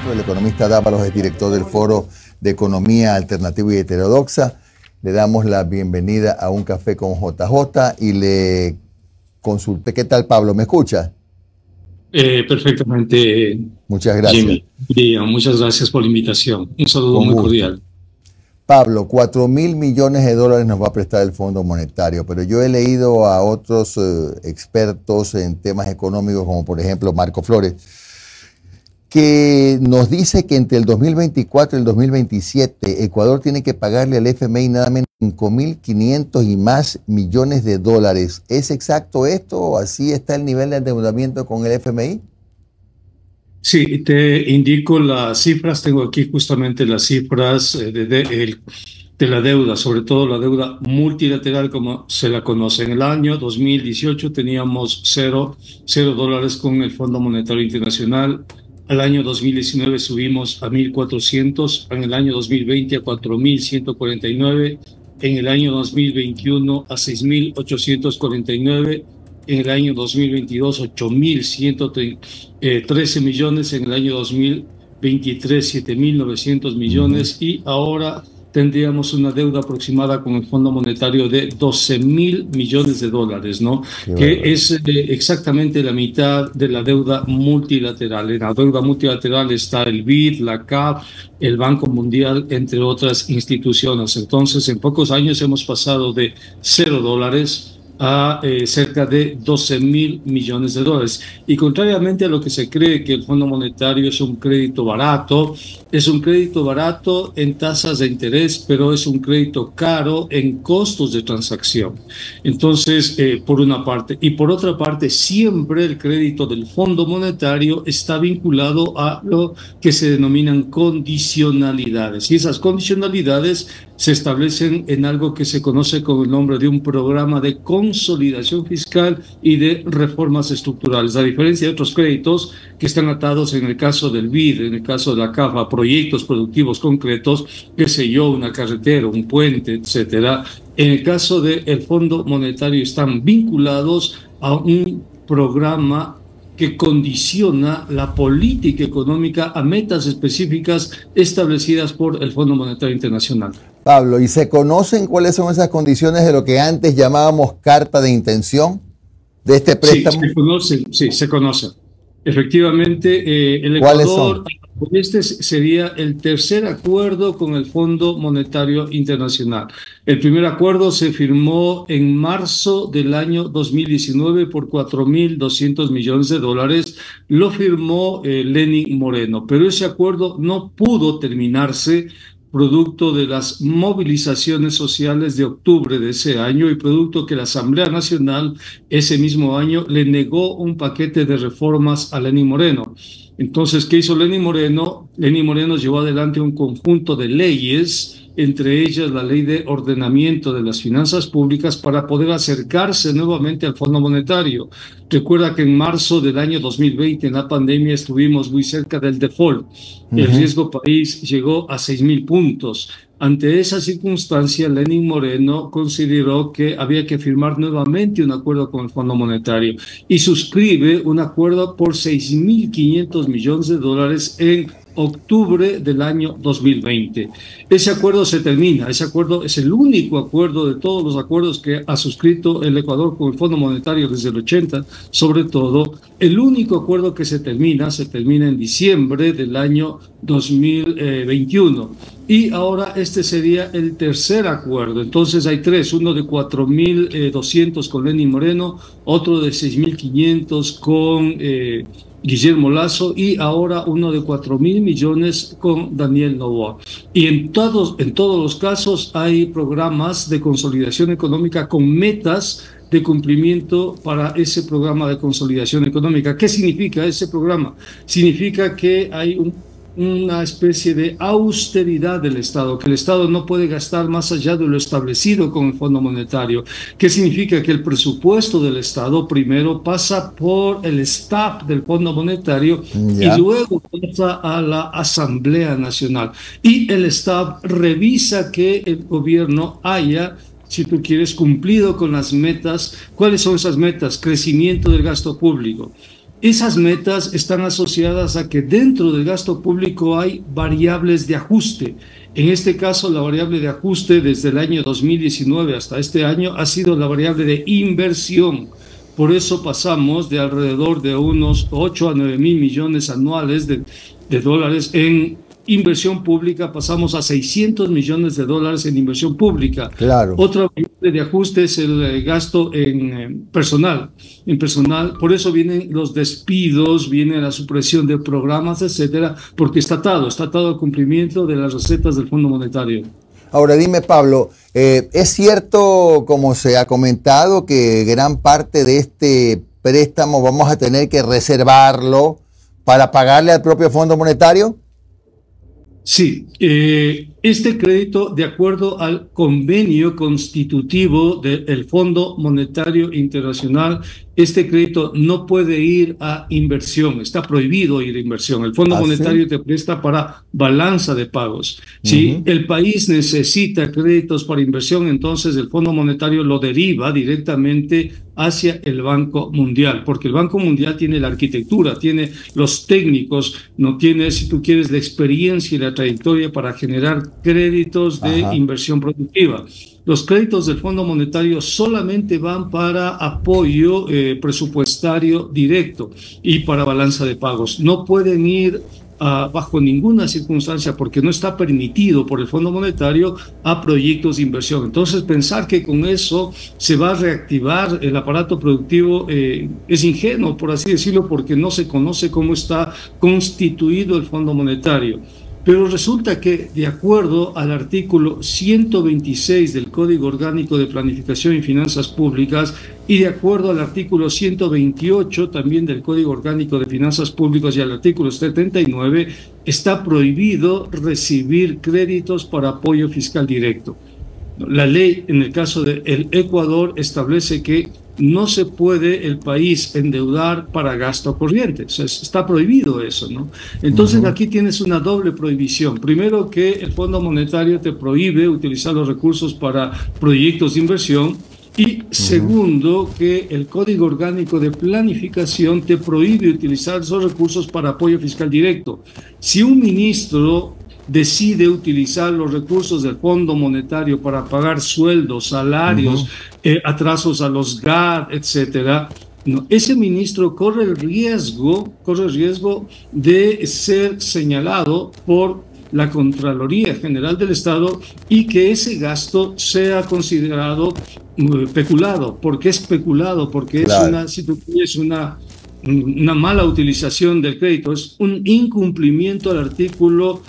Castro. El economista Dávalos es director del Foro de Economía Alternativa y Heterodoxa. Le damos la bienvenida a Un Café con JJ y le consulté. ¿Qué tal, Pablo? ¿Me escucha? Perfectamente. Muchas gracias. Jimmy, muchas gracias por la invitación. Un saludo muy cordial. Pablo, 4.000 millones de dólares nos va a prestar el Fondo Monetario, pero yo he leído a otros expertos en temas económicos, como por ejemplo Marco Flores, que nos dice que entre el 2024 y el 2027 Ecuador tiene que pagarle al FMI nada menos 5.500 y más millones de dólares. ¿Es exacto esto? ¿Así está el nivel de endeudamiento con el FMI? Sí, te indico las cifras. Tengo aquí justamente las cifras de la deuda, sobre todo la deuda multilateral como se la conoce. En el año 2018 teníamos cero dólares con el Fondo Monetario Internacional. Al año 2019 subimos a 1.400, en el año 2020 a 4.149, en el año 2021 a 6.849, en el año 2022 8.113 millones, en el año 2023 7.900 millones y ahora tendríamos una deuda aproximada con el Fondo Monetario de 12.000 millones de dólares, ¿no? Que es exactamente la mitad de la deuda multilateral. En la deuda multilateral está el BID, la CAF, el Banco Mundial, entre otras instituciones. Entonces, en pocos años hemos pasado de 0 dólares a cerca de 12.000 millones de dólares. Y contrariamente a lo que se cree que el Fondo Monetario es un crédito barato en tasas de interés, pero es un crédito caro en costos de transacción. Entonces, por una parte. Y por otra parte, siempre el crédito del Fondo Monetario está vinculado a lo que se denominan condicionalidades. Y esas condicionalidades se establecen en algo que se conoce con el nombre de un programa de consolidación fiscal y de reformas estructurales, a diferencia de otros créditos que están atados en el caso del BID, en el caso de la CAF, a proyectos productivos concretos, qué sé yo, una carretera, un puente, etcétera. En el caso del Fondo Monetario están vinculados a un programa que condiciona la política económica a metas específicas establecidas por el Fondo Monetario Internacional. Pablo, ¿y se conocen cuáles son esas condiciones de lo que antes llamábamos carta de intención de este préstamo? Sí, se conocen. Efectivamente, el Ecuador, este sería el tercer acuerdo con el Fondo Monetario Internacional. El primer acuerdo se firmó en marzo del año 2019 por 4.200 millones de dólares. Lo firmó Lenín Moreno, pero ese acuerdo no pudo terminarse producto de las movilizaciones sociales de octubre de ese año y producto que la Asamblea Nacional ese mismo año le negó un paquete de reformas a Lenín Moreno. Entonces, ¿qué hizo Lenín Moreno? Lenín Moreno llevó adelante un conjunto de leyes, entre ellas la ley de ordenamiento de las finanzas públicas, para poder acercarse nuevamente al Fondo Monetario. Recuerda que en marzo del año 2020, en la pandemia, estuvimos muy cerca del default. El riesgo país llegó a 6.000 puntos. Ante esa circunstancia, Lenín Moreno consideró que había que firmar nuevamente un acuerdo con el Fondo Monetario y suscribe un acuerdo por 6.500 millones de dólares en octubre del año 2020. Ese acuerdo se termina, ese acuerdo es el único acuerdo de todos los acuerdos que ha suscrito el Ecuador con el Fondo Monetario desde el 80, sobre todo, el único acuerdo que se termina en diciembre del año 2021. Y ahora este sería el tercer acuerdo. Entonces hay tres, uno de 4.200 con Lenín Moreno, otro de 6.500 con Guillermo Lasso y ahora uno de 4.000 millones con Daniel Noboa. Y en todos los casos hay programas de consolidación económica con metas de cumplimiento para ese programa de consolidación económica. ¿Qué significa ese programa? Significa que hay una especie de austeridad del Estado, que el Estado no puede gastar más allá de lo establecido con el Fondo Monetario. ¿Qué significa? Que el presupuesto del Estado primero pasa por el staff del Fondo Monetario y luego pasa a la Asamblea Nacional. Y el staff revisa que el gobierno haya, si tú quieres, cumplido con las metas. ¿Cuáles son esas metas? Crecimiento del gasto público, Esas metas están asociadas a que dentro del gasto público hay variables de ajuste. En este caso, la variable de ajuste desde el año 2019 hasta este año ha sido la variable de inversión. Por eso pasamos de alrededor de unos 8 a 9 mil millones anuales de dólares en inversión pública, pasamos a 600 millones de dólares en inversión pública. Claro. Otra variable de ajuste es el gasto en personal. Por eso vienen los despidos, viene la supresión de programas, etcétera, porque está atado al cumplimiento de las recetas del Fondo Monetario. Ahora dime, Pablo, ¿es cierto, como se ha comentado, que gran parte de este préstamo vamos a tener que reservarlo para pagarle al propio Fondo Monetario? Sí, este crédito, de acuerdo al convenio constitutivo del Fondo Monetario Internacional, este crédito no puede ir a inversión, está prohibido ir a inversión. El Fondo Monetario te presta para balanza de pagos. Si el país necesita créditos para inversión, entonces el Fondo Monetario lo deriva directamente hacia el Banco Mundial, porque el Banco Mundial tiene la arquitectura, tiene los técnicos, no tiene, si tú quieres, la experiencia y la trayectoria para generar créditos de inversión productiva. Los créditos del Fondo Monetario solamente van para apoyo presupuestario directo y para balanza de pagos. No pueden ir bajo ninguna circunstancia, porque no está permitido por el Fondo Monetario, a proyectos de inversión. Entonces, pensar que con eso se va a reactivar el aparato productivo es ingenuo, por así decirlo, porque no se conoce cómo está constituido el Fondo Monetario. Pero resulta que, de acuerdo al artículo 126 del Código Orgánico de Planificación y Finanzas Públicas y de acuerdo al artículo 128 también del Código Orgánico de Finanzas Públicas y al artículo 79, está prohibido recibir créditos para apoyo fiscal directo. La ley, en el caso del Ecuador, establece que no se puede el país endeudar para gasto corriente. O sea, está prohibido eso, ¿no? Entonces aquí tienes una doble prohibición. Primero, que el Fondo Monetario te prohíbe utilizar los recursos para proyectos de inversión. Y segundo, que el Código Orgánico de Planificación te prohíbe utilizar esos recursos para apoyo fiscal directo. Si un ministro decide utilizar los recursos del Fondo Monetario para pagar sueldos, salarios, atrasos a los GAD, etcétera, no, ese ministro corre el riesgo de ser señalado por la Contraloría General del Estado y que ese gasto sea considerado peculado. ¿Por qué es peculado? Porque es una mala utilización del crédito, es un incumplimiento al artículo,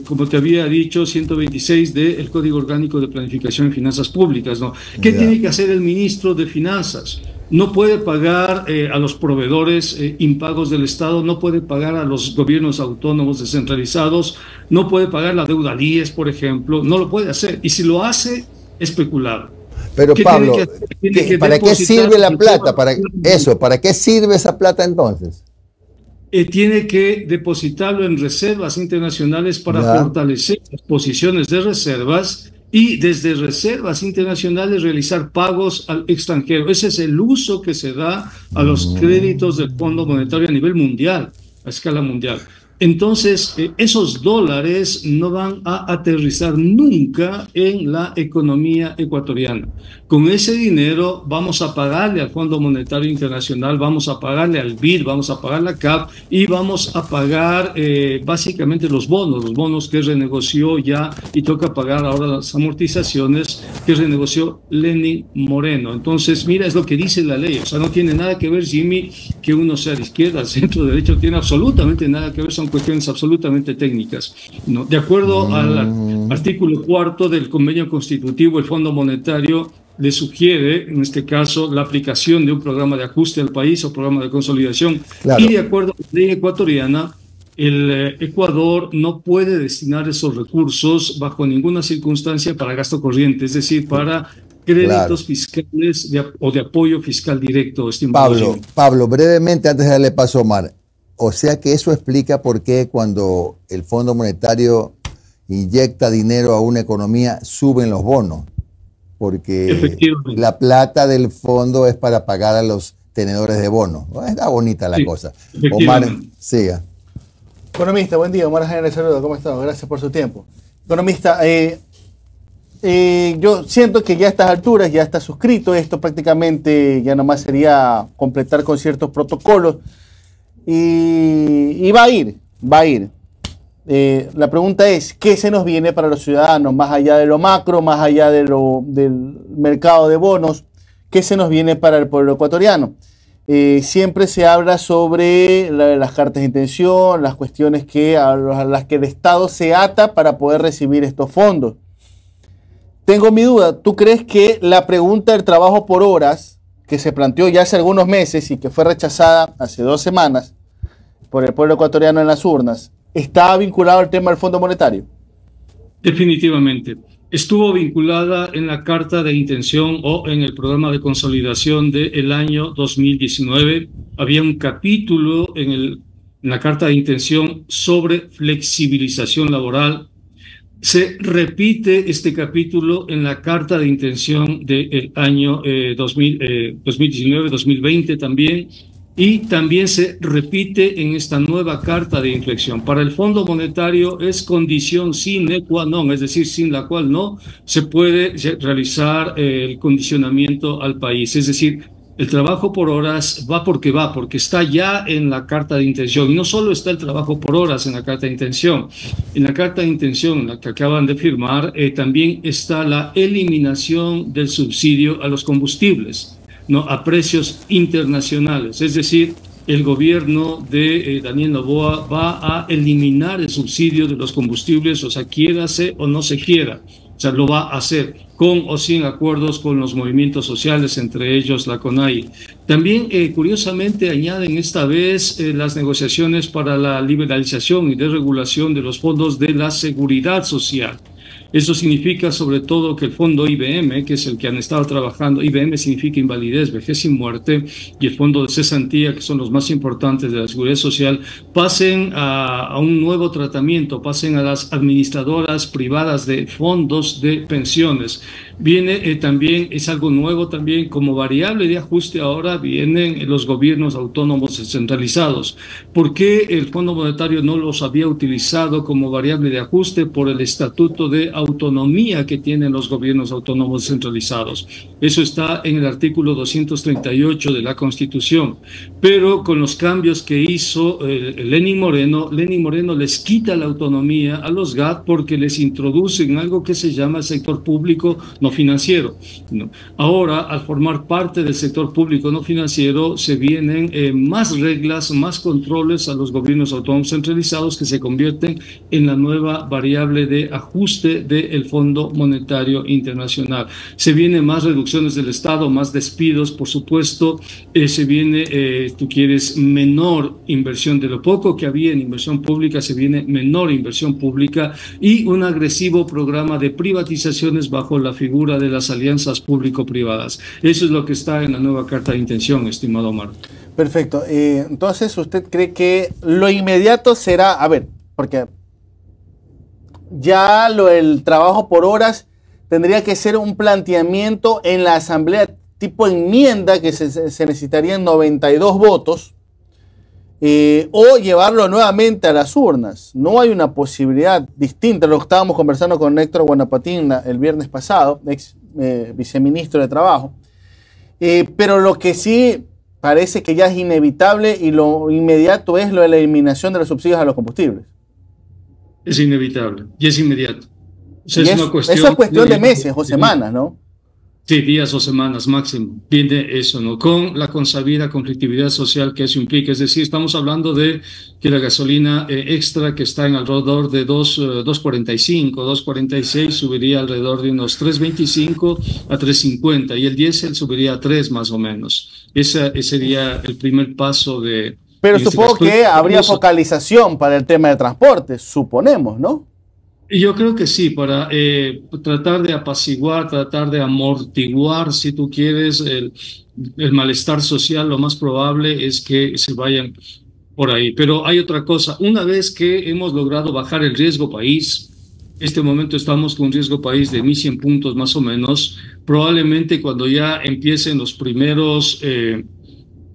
como te había dicho, 126 del Código Orgánico de Planificación y Finanzas Públicas, ¿no? ¿Qué tiene que hacer el ministro de Finanzas? No puede pagar a los proveedores impagos del Estado, no puede pagar a los gobiernos autónomos descentralizados, no puede pagar la deuda al IES, por ejemplo, no lo puede hacer. Y si lo hace, es peculado. Pero Pablo, ¿para qué sirve la plata? ¿Para qué sirve esa plata entonces? Tiene que depositarlo en reservas internacionales para fortalecer las posiciones de reservas y desde reservas internacionales realizar pagos al extranjero. Ese es el uso que se da a los créditos del Fondo Monetario a nivel mundial, a escala mundial. Entonces, esos dólares no van a aterrizar nunca en la economía ecuatoriana. Con ese dinero vamos a pagarle al Fondo Monetario Internacional, vamos a pagarle al BID, vamos a pagar la CAP y vamos a pagar básicamente los bonos que renegoció ya y toca pagar ahora las amortizaciones que renegoció Lenín Moreno. Entonces, mira, es lo que dice la ley. O sea, no tiene nada que ver, Jimmy, que uno sea de izquierda, centro, derecho, tiene absolutamente nada que ver, son cuestiones absolutamente técnicas, ¿no? De acuerdo al artículo 4 del convenio constitutivo, el Fondo Monetario le sugiere, en este caso, la aplicación de un programa de ajuste al país o programa de consolidación. Y de acuerdo a la ley ecuatoriana, el Ecuador no puede destinar esos recursos bajo ninguna circunstancia para gasto corriente, es decir, para créditos fiscales o de apoyo fiscal directo. Pablo, brevemente, antes de darle paso a Omar, o sea que eso explica por qué cuando el Fondo Monetario inyecta dinero a una economía suben los bonos, porque la plata del fondo es para pagar a los tenedores de bonos. Está bonita la cosa. Omar, siga. Economista, buen día. Omar Jaén, saludo. ¿Cómo está? Gracias por su tiempo. Economista, yo siento que ya a estas alturas ya está suscrito. Esto prácticamente ya nomás sería completar con ciertos protocolos. Y va a ir, va a ir. La pregunta es, ¿qué se nos viene para los ciudadanos? Más allá de lo macro, más allá de del mercado de bonos, ¿qué se nos viene para el pueblo ecuatoriano? Siempre se habla sobre las cartas de intención, las cuestiones a las que el Estado se ata para poder recibir estos fondos. Tengo mi duda, ¿tú crees que la pregunta del trabajo por horas, que se planteó ya hace algunos meses y que fue rechazada hace 2 semanas por el pueblo ecuatoriano en las urnas, está vinculado al tema del Fondo Monetario? Definitivamente. Estuvo vinculada en la carta de intención o en el programa de consolidación del año 2019. Había un capítulo en la carta de intención sobre flexibilización laboral. Se repite este capítulo en la carta de intención del año 2019-2020 también. Y también se repite en esta nueva carta de inflexión. Para el Fondo Monetario es condición sine qua non, es decir, sin la cual no se puede realizar el condicionamiento al país. Es decir, el trabajo por horas va, porque está ya en la carta de intención. Y no solo está el trabajo por horas en la carta de intención. En la carta de intención, la que acaban de firmar, también está la eliminación del subsidio a los combustibles, ¿no?, a precios internacionales. Es decir, el gobierno de Daniel Noboa va a eliminar el subsidio de los combustibles, o sea, quiérase o no se quiera. O sea, lo va a hacer con o sin acuerdos con los movimientos sociales, entre ellos la CONAIE. También, curiosamente, añaden esta vez las negociaciones para la liberalización y desregulación de los fondos de la seguridad social. Eso significa sobre todo que el fondo IBM, que es el que han estado trabajando, IBM significa invalidez, vejez y muerte, y el fondo de cesantía, que son los más importantes de la seguridad social, pasen a un nuevo tratamiento, pasen a las administradoras privadas de fondos de pensiones. Viene también, es algo nuevo también, como variable de ajuste ahora vienen los gobiernos autónomos descentralizados. ¿Por qué el Fondo Monetario no los había utilizado como variable de ajuste? Por el estatuto de autonomía que tienen los gobiernos autónomos descentralizados. Eso está en el artículo 238 de la Constitución. Pero con los cambios que hizo Lenín Moreno les quita la autonomía a los GAT porque les introducen algo que se llama sector público no financiero. Ahora, al formar parte del sector público no financiero, se vienen más reglas, más controles a los gobiernos autónomos centralizados que se convierten en la nueva variable de ajuste del Fondo Monetario Internacional. Se vienen más reducciones del Estado, más despidos, por supuesto. Se viene, tú quieres, menor inversión. De lo poco que había en inversión pública, se viene menor inversión pública y un agresivo programa de privatizaciones bajo la figura de las alianzas público-privadas. Eso es lo que está en la nueva carta de intención, estimado Omar. Perfecto. Entonces, ¿usted cree que lo inmediato será, a ver, porque ya el trabajo por horas tendría que ser un planteamiento en la asamblea tipo enmienda, que se necesitarían 92 votos, o llevarlo nuevamente a las urnas? No hay una posibilidad distinta. Lo estábamos conversando con Héctor Guanapatín el viernes pasado, ex viceministro de Trabajo, pero lo que sí parece que ya es inevitable y lo inmediato es lo de la eliminación de los subsidios a los combustibles. Es inevitable y es inmediato. O sea, eso es cuestión de meses o semanas, ¿no? Sí, días o semanas máximo. Viene eso, ¿no? Con la consabida conflictividad social que eso implica. Es decir, estamos hablando de que la gasolina extra, que está en alrededor de 2.45, 2.46, subiría alrededor de unos 3.25 a 3.50, y el diésel subiría a 3 más o menos. Ese sería el primer paso de... Pero supongo que habría focalización para el tema de transporte, suponemos, ¿no? Yo creo que sí, para tratar de apaciguar, tratar de amortiguar, si tú quieres, el malestar social, lo más probable es que se vayan por ahí. Pero hay otra cosa, una vez que hemos logrado bajar el riesgo país, este momento estamos con un riesgo país de 1.100 puntos más o menos, probablemente cuando ya empiecen los primeros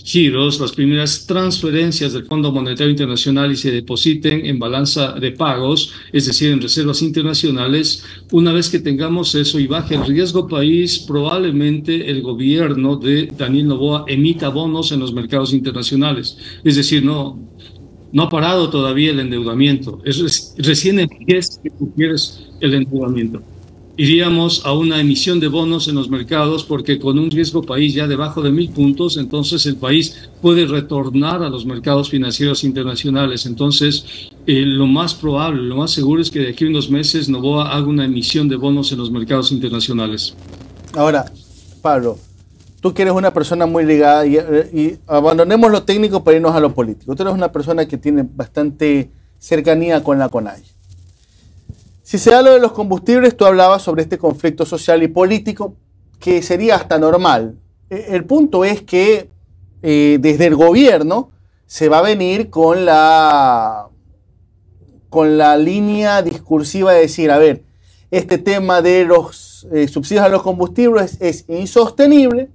giros, las primeras transferencias del Fondo Monetario Internacional y se depositen en balanza de pagos, es decir, en reservas internacionales. Una vez que tengamos eso y baje el riesgo país, probablemente el gobierno de Daniel Noboa emita bonos en los mercados internacionales. Es decir, no ha parado todavía el endeudamiento. Eso es, recién empieza, si tú quieres, el endeudamiento. Iríamos a una emisión de bonos en los mercados porque con un riesgo país ya debajo de 1000 puntos, entonces el país puede retornar a los mercados financieros internacionales. Entonces, lo más probable, lo más seguro es que de aquí a unos meses Noboa haga una emisión de bonos en los mercados internacionales. Ahora, Pablo, tú que eres una persona muy ligada y abandonemos lo técnico para irnos a lo político. Tú eres una persona que tiene bastante cercanía con la CONAIE. Si se da lo de los combustibles, tú hablabas sobre este conflicto social y político que sería hasta normal. El punto es que desde el gobierno se va a venir con la línea discursiva de decir, a ver, este tema de los subsidios a los combustibles es insostenible.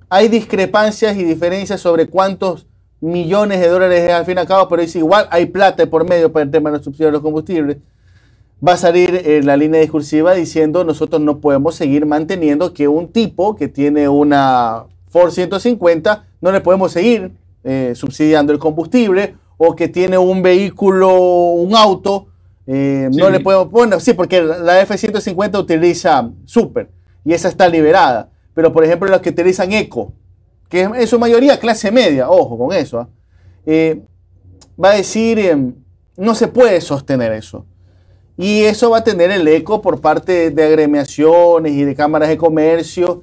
Hay discrepancias y diferencias sobre cuántos millones de dólares es al fin y al cabo, pero es igual, hay plata por medio para el tema de los subsidios a los combustibles. Va a salir la línea discursiva diciendo nosotros no podemos seguir manteniendo que un tipo que tiene una Ford 150 no le podemos seguir subsidiando el combustible, o que tiene un vehículo, un auto, no le podemos, bueno, sí, porque la F-150 utiliza Super y esa está liberada, pero por ejemplo los que utilizan Eco, que es en su mayoría clase media, ojo con eso, va a decir no se puede sostener eso. Y eso va a tener el eco por parte de agremiaciones y de cámaras de comercio,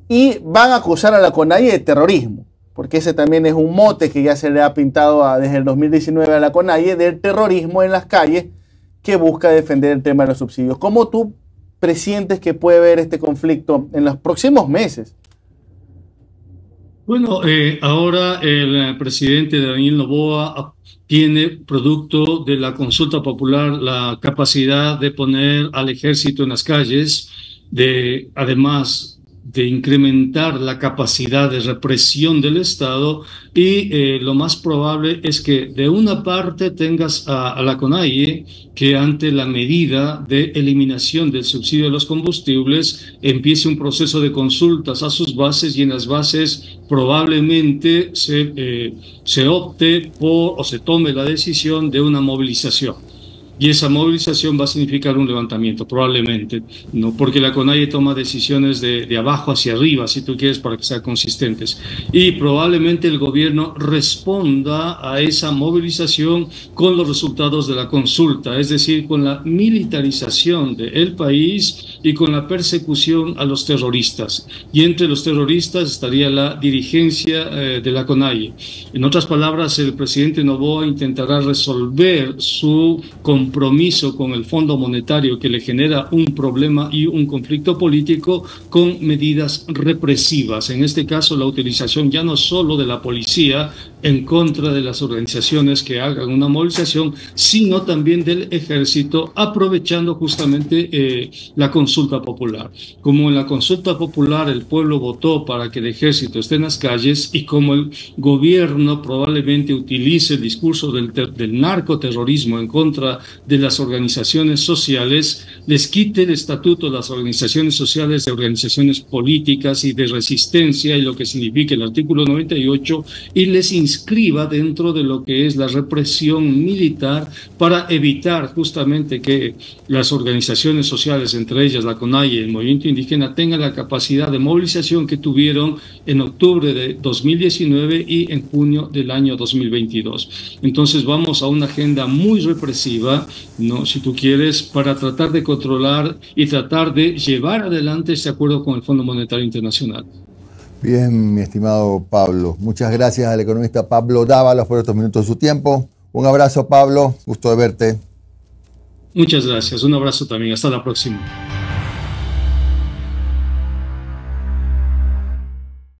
y van a acusar a la CONAIE de terrorismo, porque ese también es un mote que ya se le ha pintado desde el 2019 a la CONAIE, del terrorismo en las calles que busca defender el tema de los subsidios. ¿Cómo tú presientes que puede haber este conflicto en los próximos meses? Bueno, ahora el presidente Daniel Noboa tiene, producto de la consulta popular, la capacidad de poner al ejército en las calles, además de incrementar la capacidad de represión del Estado, y lo más probable es que de una parte tengas a la CONAIE, que ante la medida de eliminación del subsidio de los combustibles empiece un proceso de consultas a sus bases, y en las bases probablemente se opte por o se tome la decisión de una movilización. Y esa movilización va a significar un levantamiento, probablemente, ¿no? Porque la CONAIE toma decisiones de abajo hacia arriba, si tú quieres, para que sean consistentes. Y probablemente el gobierno responda a esa movilización con los resultados de la consulta, es decir, con la militarización del país y con la persecución a los terroristas. Y entre los terroristas estaría la dirigencia de la CONAIE. En otras palabras, el presidente Noboa intentará resolver su compromiso con el Fondo Monetario, que le genera un problema y un conflicto político, con medidas represivas. En este caso, la utilización ya no solo de la policía en contra de las organizaciones que hagan una movilización, sino también del ejército, aprovechando justamente la consulta popular. Como en la consulta popular el pueblo votó para que el ejército esté en las calles, y como el gobierno probablemente utilice el discurso del narcoterrorismo en contra de las organizaciones sociales, les quite el estatuto de las organizaciones sociales de organizaciones políticas y de resistencia, y lo que significa el artículo 98, y les inscriba dentro de lo que es la represión militar, para evitar justamente que las organizaciones sociales, entre ellas la CONAIE y el movimiento indígena, tengan la capacidad de movilización que tuvieron en octubre de 2019 y en junio del año 2022. Entonces vamos a una agenda muy represiva, ¿no? Si tú quieres, para tratar de controlar y tratar de llevar adelante este acuerdo con el Fondo Monetario Internacional. Bien, mi estimado Pablo. Muchas gracias al economista Pablo Dávalos por estos minutos de su tiempo. Un abrazo, Pablo. Gusto de verte. Muchas gracias. Un abrazo también. Hasta la próxima.